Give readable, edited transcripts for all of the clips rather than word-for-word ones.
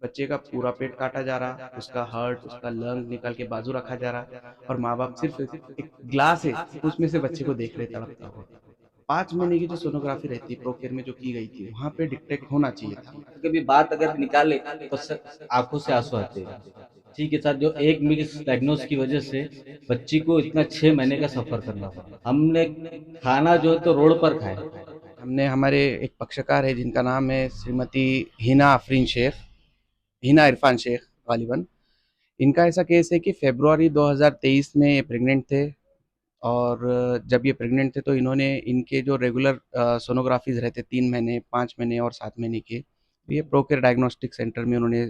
बच्चे का पूरा पेट काटा जा रहा, उसका हार्ट, उसका लंग निकाल के बाजू रखा जा रहा और माँ-बाप सिर्फ़ एक ग्लास है, उसमें से बच्चे को देख रहे तड़पता हुआ। 5 महीने की जो सोनोग्राफ़ी रहती है प्रोकेयर में जो की गई थी, वहाँ पे डिटेक्ट होना चाहिए था हमारे। कभी बात अगर निकाले तो आंखों से आंसू आते हैं। इसी के साथ जो एक मिस डायग्नोस की वजह से बच्ची को इतना 6 महीने का सफर करना पड़ा। हमने खाना जो है तो रोड पर खाए। हमने हमारे एक पक्षकार है जिनका नाम है श्रीमती हिना आफरीन शेख, हिना इरफान शेख गालिबन। इनका ऐसा केस है कि फ़रवरी 2023 में ये प्रेग्नेंट थे और जब ये प्रेग्नेंट थे तो इन्होंने इनके जो रेगुलर सोनोग्राफ़ीज़ रहते 3 महीने, 5 महीने और 7 महीने के, ये प्रोकेयर डायग्नोस्टिक सेंटर में उन्होंने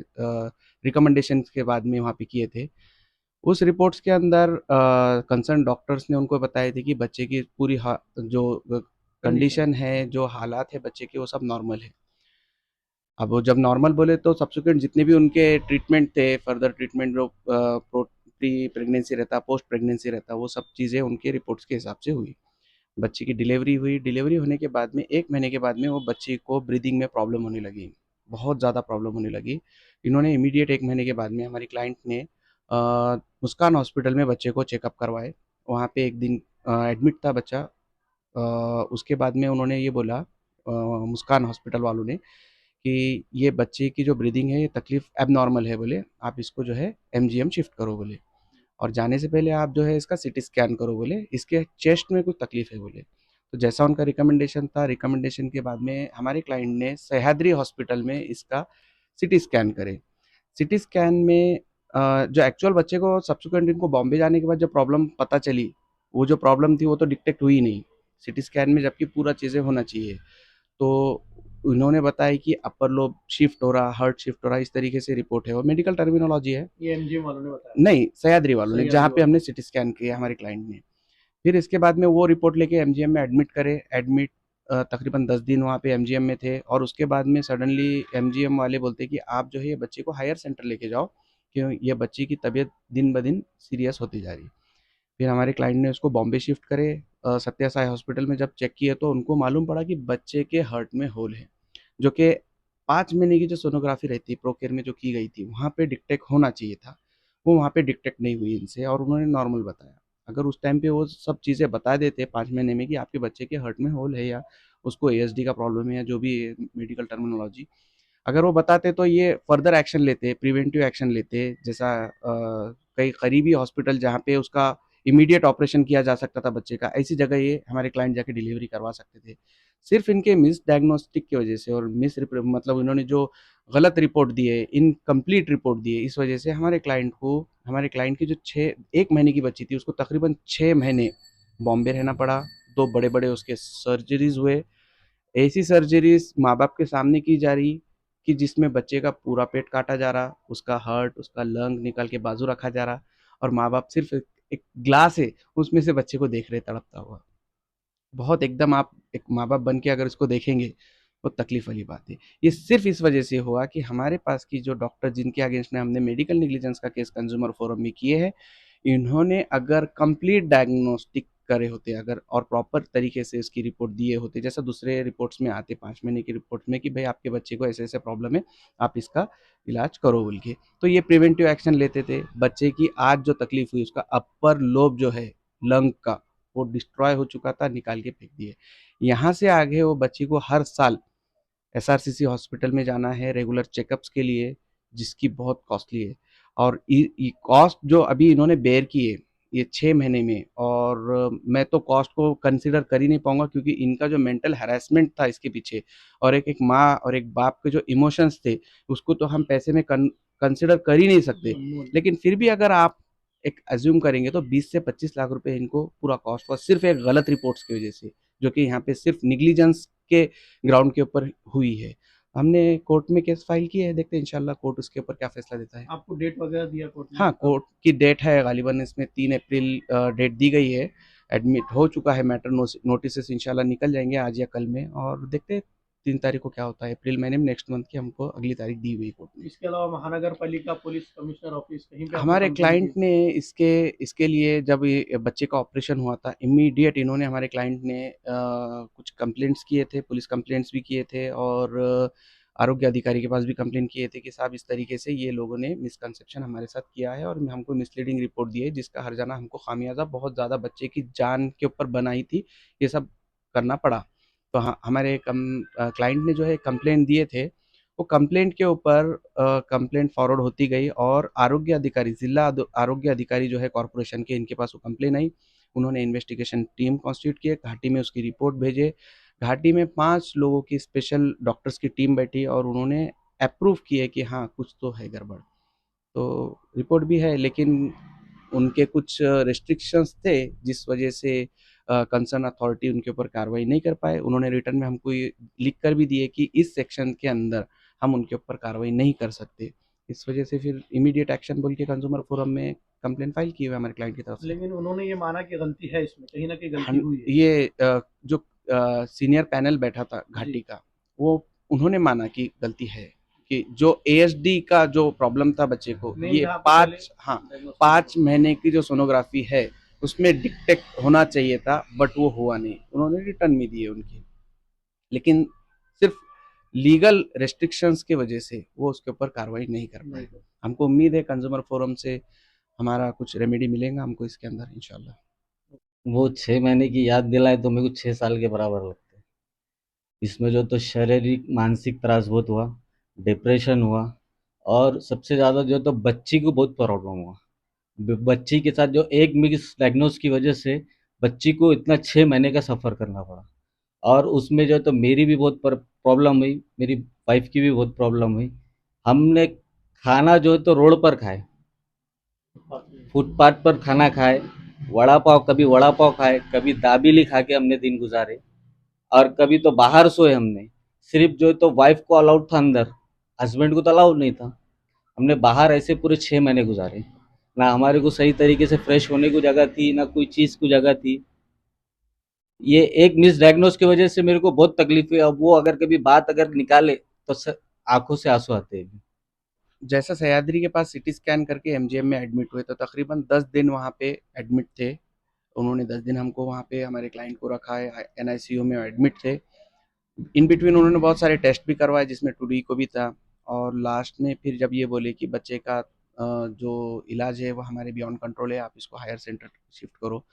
रिकमेंडेशंस के बाद में वहाँ पे किए थे। उस रिपोर्ट्स के अंदर कंसर्न डॉक्टर्स ने उनको बताए थे कि बच्चे की पूरी जो कंडीशन है, जो हालात है बच्चे के वो सब नॉर्मल है। अब वो जब नॉर्मल बोले तो सब्सिक्वेंट जितने भी उनके ट्रीटमेंट थे, फर्दर ट्रीटमेंट जो प्री प्रेगनेंसी रहता, पोस्ट प्रेगनेंसी रहता, वो सब चीज़ें उनके रिपोर्ट्स के हिसाब से हुई। बच्चे की डिलीवरी हुई, डिलीवरी होने के बाद में 1 महीने के बाद में वो बच्चे को ब्रीदिंग में प्रॉब्लम होने लगी, बहुत ज़्यादा प्रॉब्लम होने लगी। इन्होंने इमीडिएट 1 महीने के बाद में हमारी क्लाइंट ने मुस्कान हॉस्पिटल में बच्चे को चेकअप करवाए। वहाँ पे 1 दिन एडमिट था बच्चा। उसके बाद में उन्होंने ये बोला मुस्कान हॉस्पिटल वालों ने कि ये बच्चे की जो ब्रीदिंग है ये तकलीफ़ एबनॉर्मल है बोले, आप इसको जो है एमजीएम शिफ्ट करो बोले और जाने से पहले आप जो है इसका सीटी स्कैन करो बोले, इसके चेस्ट में कुछ तकलीफ़ है बोले। तो जैसा उनका रिकमेंडेशन था, रिकमेंडेशन के बाद में हमारे क्लाइंट ने सह्याद्री हॉस्पिटल में इसका सीटी स्कैन करे। सीटी स्कैन में जो एक्चुअल बच्चे को सब्सिक्वेंट इनको बॉम्बे जाने के बाद जो प्रॉब्लम पता चली, वो जो प्रॉब्लम थी वो तो डिटेक्ट हुई नहीं, सीटी स्कैन में जबकि पूरा चीज़ें होना चाहिए। तो उन्होंने बताया कि अपर लोब शिफ्ट हो रहा, हार्ट शिफ्ट हो रहा, इस तरीके से रिपोर्ट है और मेडिकल टर्मिनोलॉजी है। ये एमजीएम वालों ने बताया। नहीं, सह्याद्री वालों ने, सही जहाँ आदमी पे वालों। हमने सीटी स्कैन किया हमारे क्लाइंट ने। फिर इसके बाद में वो रिपोर्ट लेके एमजीएम में एडमिट करे, एडमिट तकरीबन 10 दिन वहाँ पे एमजीएम में थे और उसके बाद में सडनली एमजीएम वाले बोलते हैं कि आप जो है ये बच्चे को हायर सेंटर लेके जाओ, क्यों ये बच्ची की तबीयत दिन ब दिन सीरियस होती जा रही है। फिर हमारे क्लाइंट ने उसको बॉम्बे शिफ्ट करे, सत्य साई हॉस्पिटल में जब चेक किया तो उनको मालूम पड़ा कि बच्चे के हार्ट में होल है, जो कि 5 महीने की जो सोनोग्राफी रहती है प्रोकेयर में जो की गई थी, वहाँ पे डिटेक्ट होना चाहिए था। वो वहाँ पे डिटेक्ट नहीं हुई इनसे और उन्होंने नॉर्मल बताया। अगर उस टाइम पे वो सब चीज़ें बता देते 5 महीने में कि आपके बच्चे के हार्ट में होल है या उसको एएसडी का प्रॉब्लम है या जो भी है मेडिकल टर्मिनोलॉजी, अगर वो बताते तो ये फर्दर एक्शन लेते, प्रिवेंटिव एक्शन लेते। जैसा कई करीबी हॉस्पिटल जहाँ पे उसका इमीडिएट ऑपरेशन किया जा सकता था बच्चे का, ऐसी जगह ये हमारे क्लाइंट जाके डिलीवरी करवा सकते थे। सिर्फ इनके मिस डायग्नोस्टिक की वजह से और मतलब इन्होंने जो गलत रिपोर्ट दी है, इनकम्प्लीट रिपोर्ट दी है, इस वजह से हमारे क्लाइंट की जो 1 महीने की बच्ची थी उसको तकरीबन 6 महीने बॉम्बे रहना पड़ा। 2 बड़े-बड़े उसके सर्जरीज हुए। ऐसी सर्जरीज माँ बाप के सामने की जा रही कि जिसमें बच्चे का पूरा पेट काटा जा रहा, उसका हार्ट, उसका लंग निकाल के बाजू रखा जा रहा और माँ बाप सिर्फ एक ग्लास है, उसमें से बच्चे को देख रहे तड़पता हुआ। बहुत एकदम आप एक माँ बाप बन के अगर इसको देखेंगे, वो तकलीफ वाली बात है। ये सिर्फ इस वजह से हुआ कि हमारे पास की जो डॉक्टर जिनके अगेंस्ट में हमने मेडिकल नेग्लिजेंस का केस कंज्यूमर फोरम में किए हैं, इन्होंने अगर कंप्लीट डायग्नोस्टिक करे होते, अगर और प्रॉपर तरीके से इसकी रिपोर्ट दिए होते, जैसा दूसरे रिपोर्ट्स में आते 5 महीने की रिपोर्ट्स में कि भाई आपके बच्चे को ऐसे-ऐसे प्रॉब्लम है, आप इसका इलाज करो बोल के। तो ये प्रिवेंटिव एक्शन लेते थे। बच्चे की आज जो तकलीफ हुई उसका अपर लोब जो है लंग का, वो डिस्ट्रॉय हो चुका था, निकाल के फेंक दिए। यहाँ से आगे वो बच्ची को हर साल एसआरसीसी हॉस्पिटल में जाना है रेगुलर चेकअप्स के लिए, जिसकी बहुत कॉस्टली है और कॉस्ट जो अभी इन्होंने बेयर की है ये 6 महीने में, और मैं तो कॉस्ट को कंसिडर कर ही नहीं पाऊंगा क्योंकि इनका जो मेंटल हैरेसमेंट था इसके पीछे और एक एक माँ और एक बाप के जो इमोशंस थे, उसको तो हम पैसे में कंसिडर कर ही नहीं सकते। लेकिन फिर भी अगर आप एक अज्यूम करेंगे तो 20 से 25 लाख रुपए इनको पूरा कॉस्ट हुआ सिर्फ एक गलत रिपोर्ट्स की वजह से, जो कि यहाँ पे सिर्फ निग्लिजेंस के ग्राउंड के ऊपर हुई है। हमने कोर्ट में केस फाइल किया है, देखते हैं इंशाल्लाह कोर्ट उसके ऊपर क्या फैसला देता है। आपको डेट वगैरह दिया कोर्ट ने? हाँ, कोर्ट की डेट है गालिबन इसमें 3 अप्रैल डेट दी गई है। एडमिट हो चुका है मैटर, नोटिसेस इंशाल्लाह निकल जाएंगे आज या कल में और देखते हैं 3 तारीख को क्या होता है। अप्रैल महीने में नेक्स्ट मंथ की हमको अगली तारीख दी हुई कोर्ट ने। इसके अलावा महानगर पालिका पुलिस कमिश्नर ऑफिस कहीं पे आपने हमारे कंप्लेंट क्लाइंट की? ने इसके इसके लिए जब ये बच्चे का ऑपरेशन हुआ था इमीडिएट इन्होंने हमारे क्लाइंट ने कुछ कंप्लेंट्स किए थे, पुलिस कंप्लेंट्स भी किए थे और आरोग्य अधिकारी के पास भी कंप्लेन किए थे कि साहब इस तरीके से ये लोगों ने मिसकंसेप्शन हमारे साथ किया है और हमको मिसलीडिंग रिपोर्ट दी है, जिसका हर्जाना हमको खामियाजा बहुत ज़्यादा बच्चे की जान के ऊपर बनाई थी, ये सब करना पड़ा। तो हाँ, हमारे क्लाइंट ने जो है कंप्लेंट दिए थे, वो कंप्लेंट के ऊपर कंप्लेंट फॉरवर्ड होती गई और आरोग्य अधिकारी, आरोग्य अधिकारी जो है कॉरपोरेशन के, इनके पास वो कंप्लेन आई। उन्होंने इन्वेस्टिगेशन टीम कॉन्स्टिट्यूट किए, घाटी में उसकी रिपोर्ट भेजे। घाटी में 5 लोगों की स्पेशल डॉक्टर्स की टीम बैठी और उन्होंने अप्रूव किए कि हाँ, कुछ तो है गड़बड़। तो रिपोर्ट भी है, लेकिन उनके कुछ रिस्ट्रिक्शंस थे, जिस वजह से कंसर्न अथॉरिटी उनके ऊपर कार्रवाई नहीं कर पाए। उन्होंने रिटर्न में हमको ये लिख कर भी दिए कि इस सेक्शन के अंदर हम उनके ऊपर कार्रवाई नहीं कर सकते। इस वजह से फिर इमीडिएट एक्शन बोल के कंज्यूमर फोरम में कंप्लेंट फाइल की हुई है हमारे क्लाइंट की तरफ से। लेकिन उन्होंने ये माना कि गलती है, इसमें कहीं न कहीं गलती हन हुई है। ये जो सीनियर पैनल बैठा था घाटी जी। का, वो उन्होंने माना कि गलती है, कि जो एएसडी का जो प्रॉब्लम था बच्चे को, मेन ये जहाँ पे पहले 5 हाँ, डायग्नोसिस 5 महीने की जो सोनोग्राफी है, उसमें डिटेक्ट होना चाहिए था, बट वो हुआ नहीं। उन्होंने रिटर्न भी दिए उनकी, लेकिन सिर्फ लीगल रेस्ट्रिक्शंस की वजह से वो उसके ऊपर कार्रवाई नहीं कर पाए। हमको उम्मीद है कंज्यूमर फोरम से हमारा कुछ रेमेडी मिलेगा हमको इसके अंदर इंशाल्लाह। वो 6 महीने की याद दिलाए तो मेरे को 6 साल के बराबर लगते हैं। इसमें जो तो शारीरिक मानसिक त्रास बहुत हुआ, डिप्रेशन हुआ, और सबसे ज़्यादा जो तो बच्ची को बहुत प्रॉब्लम हुआ। बच्ची के साथ जो एक मिस डायग्नोस की वजह से बच्ची को इतना 6 महीने का सफ़र करना पड़ा। और उसमें जो तो मेरी भी बहुत प्रॉब्लम हुई, मेरी वाइफ की भी बहुत प्रॉब्लम हुई। हमने खाना जो है तो रोड पर खाए, फुटपाथ पर खाना खाए, वड़ा पाव, कभी वड़ा पाव खाए, कभी दाबेली खा के हमने दिन गुजारे, और कभी तो बाहर सोए हमने। सिर्फ जो है तो वाइफ को अलाउड था अंदर, हस्बैंड को तो अलाउड नहीं था। हमने बाहर ऐसे पूरे 6 महीने गुजारे। ना हमारे को सही तरीके से फ्रेश होने को जगह थी, ना कोई चीज़ को जगह थी। ये एक मिस डायग्नोस की वजह से मेरे को बहुत तकलीफ हुई। अब वो अगर कभी बात अगर निकाले तो आंखों से आंसू आते हैं। जैसा सह्याद्री के पास सिटी स्कैन करके एमजीएम में एडमिट हुए, तो तकरीबन 10 दिन वहाँ पे एडमिट थे। उन्होंने 10 दिन हमको वहाँ पे हमारे क्लाइंट को रखा है, एनआईसीयू में एडमिट थे। इन बिटवीन उन्होंने बहुत सारे टेस्ट भी करवाए, जिसमें टूडी को भी था। और लास्ट में फिर जब ये बोले कि बच्चे का जो इलाज है वो हमारे बियॉन्ड कंट्रोल है, आप इसको हायर सेंटर शिफ्ट करो,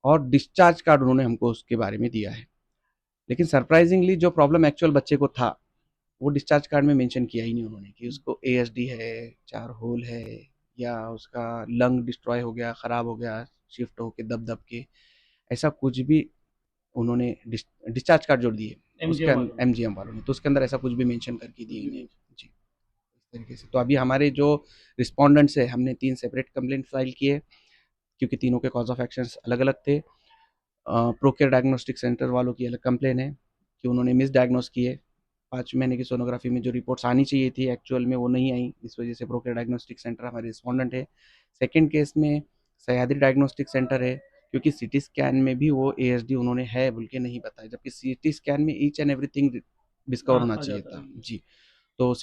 और डिस्चार्ज कार्ड उन्होंने हमको उसके बारे में दिया है। लेकिन सरप्राइजिंगली जो प्रॉब्लम एक्चुअल बच्चे को था, वो डिस्चार्ज कार्ड में मेंशन किया ही नहीं उन्होंने, कि उसको एएसडी है, 4 होल है, या उसका लंग डिस्ट्रॉय हो गया, खराब हो गया शिफ्ट होके दब दब के, ऐसा कुछ भी उन्होंने डिस्चार्ज कार्ड जोड़ दिए उसके एमजीएम वालों ने, तो उसके अंदर ऐसा कुछ भी मेंशन करके दिए ही नहीं। जी, इस तरीके से। तो अभी हमारे जो रिस्पोंडेंट्स है, हमने 3 सेपरेट कंप्लेंट फाइल किए, क्योंकि तीनों के कॉज ऑफ एक्शंस अलग अलग थे। प्रोकेयर डायग्नोस्टिक सेंटर वालों की अलग कंप्लेन है कि उन्होंने मिस डायग्नोस किए। 5 महीने की सोनोग्राफी में जो रिपोर्ट्स आनी चाहिए थी एक्चुअल में वो नहीं आई, इस वजह से प्रोकेयर डायग्नोस्टिक सेंटर हमारे रिस्पोंडेंट है। सेकंड केस में सह्याद्री डायग्नोस्टिक सेंटर है, क्योंकि सीटी स्कैन में भी वो एएसडी उन्होंने है बोल के नहीं बताया, जबकि सीटी स्कैन में ईच एंड एवरीथिंग डिस्कवर होना चाहिए था। जी, तो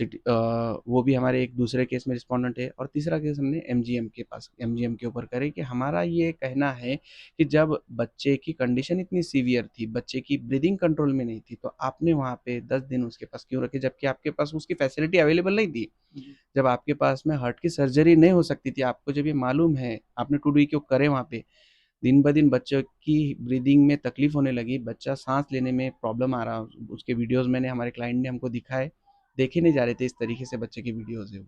वो भी हमारे एक दूसरे केस में रिस्पोंडेंट है। और तीसरा केस हमने एमजीएम के ऊपर करे, कि हमारा ये कहना है कि जब बच्चे की कंडीशन इतनी सीवियर थी, बच्चे की ब्रीदिंग कंट्रोल में नहीं थी, तो आपने वहाँ पे 10 दिन उसके पास क्यों रखे, जबकि आपके पास उसकी फैसिलिटी अवेलेबल नहीं थी। जब आपके पास में हार्ट की सर्जरी नहीं हो सकती थी, आपको जब ये मालूम है, आपने टू डी क्यों करे वहाँ पे, दिन ब दिन बच्चों की ब्रीदिंग में तकलीफ होने लगी, बच्चा सांस लेने में प्रॉब्लम आ रहा, उसके वीडियोस मैंने हमारे क्लाइंट ने हमको दिखाए, देखे नहीं जा रहे थे इस तरीके से बच्चे की वीडियोस है।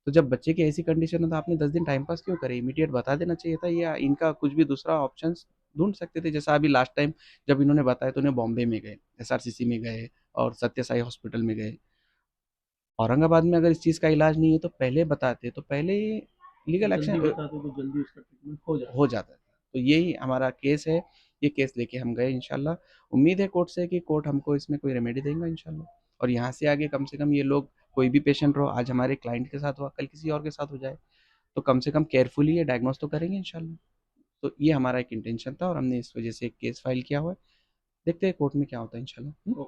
तो जब बच्चे की ऐसी कंडीशन है, तो आपने 10 दिन टाइम पास क्यों करे, इमीडिएट बता देना चाहिए था, या इनका कुछ भी दूसरा ऑप्शन ढूंढ सकते थे। जैसा अभी लास्ट टाइम जब इन्होंने बताया, तो उन्हें बॉम्बे में गए, एसआरसीसी में गए, और सत्य साई हॉस्पिटल में गए। औरंगाबाद में अगर इस चीज़ का इलाज नहीं है तो पहले बताते, तो पहले लीगल एक्शन बताते तो जल्दी उसका ट्रीटमेंट हो जाता था। तो यही हमारा केस है, ये केस लेके हम गए इंशाल्लाह। उम्मीद है कोर्ट से कि कोर्ट हमको इसमें कोई रेमेडी देगा इंशाल्लाह, और यहाँ से आगे कम से कम ये लोग, कोई भी पेशेंट रहो, आज हमारे क्लाइंट के साथ हुआ, कल किसी और के साथ हो जाए, तो कम से कम केयरफुली ये डायग्नोस तो करेंगे इंशाल्लाह। तो ये हमारा एक इंटेंशन था, और हमने इस वजह से एक केस फाइल किया हुआ है। देखते हैं कोर्ट में क्या होता है इंशाल्लाह।